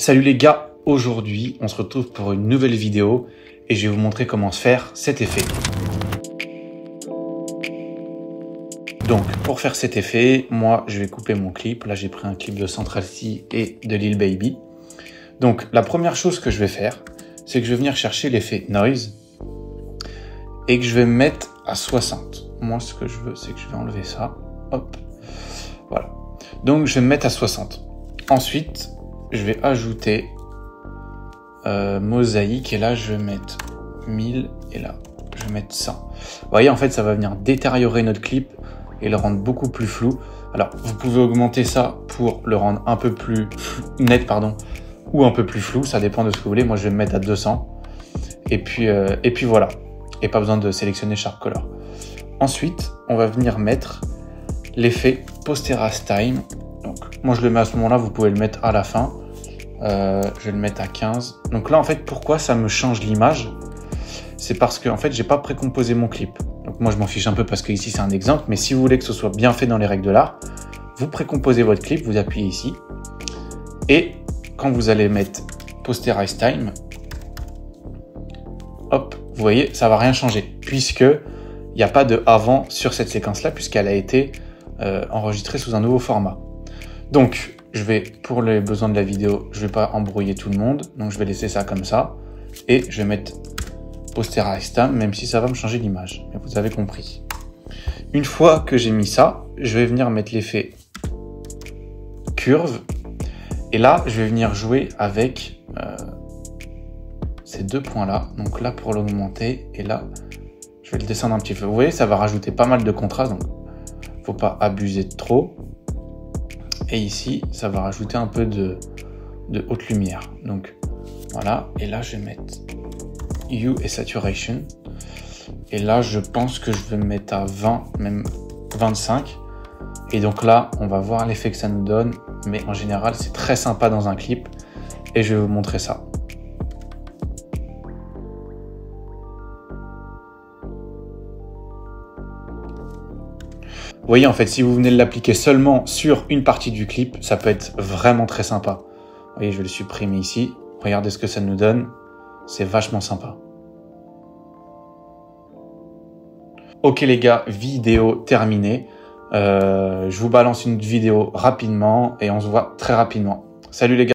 Salut les gars, aujourd'hui on se retrouve pour une nouvelle vidéo et je vais vous montrer comment se faire cet effet. Donc pour faire cet effet, moi je vais couper mon clip. Là j'ai pris un clip de Central C et de Lil Baby. Donc la première chose que je vais faire, c'est que je vais venir chercher l'effet noise et que je vais me mettre à 60. Moi ce que je veux, c'est que je vais enlever ça. Hop, voilà. Donc je vais me mettre à 60. Ensuite, je vais ajouter mosaïque et là je vais mettre 1000 et là je vais mettre 100. Vous voyez, en fait ça va venir détériorer notre clip et le rendre beaucoup plus flou. Alors vous pouvez augmenter ça pour le rendre un peu plus net ou un peu plus flou, ça dépend de ce que vous voulez. Moi je vais me mettre à 200 et puis voilà, et pas besoin de sélectionner Sharp Color. Ensuite on va venir mettre l'effet Post Erase Time. Donc moi je le mets à ce moment là, vous pouvez le mettre à la fin. Je vais le mettre à 15. Donc là en fait pourquoi ça me change l'image, c'est parce que en fait j'ai pas précomposé mon clip. Donc moi je m'en fiche un peu parce que ici c'est un exemple, mais si vous voulez que ce soit bien fait dans les règles de l'art, vous précomposez votre clip, vous appuyez ici et quand vous allez mettre Post Erase Time, hop, vous voyez ça va rien changer puisque il n'y a pas de avant sur cette séquence là puisqu'elle a été enregistrée sous un nouveau format. Donc je vais, pour les besoins de la vidéo, je vais pas embrouiller tout le monde, donc je vais laisser ça comme ça, et je vais mettre Post Erase Time, même si ça va me changer l'image, mais vous avez compris. Une fois que j'ai mis ça, je vais venir mettre l'effet curve, et là, je vais venir jouer avec ces deux points-là, donc là pour l'augmenter, et là, je vais le descendre un petit peu. Vous voyez, ça va rajouter pas mal de contraste, donc faut pas abuser de trop. Et ici, ça va rajouter un peu de haute lumière. Donc voilà, et là je vais mettre Hue et Saturation. Et là, je pense que je vais me mettre à 20, même 25. Et donc là, on va voir l'effet que ça nous donne. Mais en général, c'est très sympa dans un clip. Et je vais vous montrer ça. Vous voyez, en fait, si vous venez de l'appliquer seulement sur une partie du clip, ça peut être vraiment très sympa. Vous voyez, je vais le supprimer ici. Regardez ce que ça nous donne. C'est vachement sympa. Ok les gars, vidéo terminée. Je vous balance une vidéo rapidement et on se voit très rapidement. Salut les gars.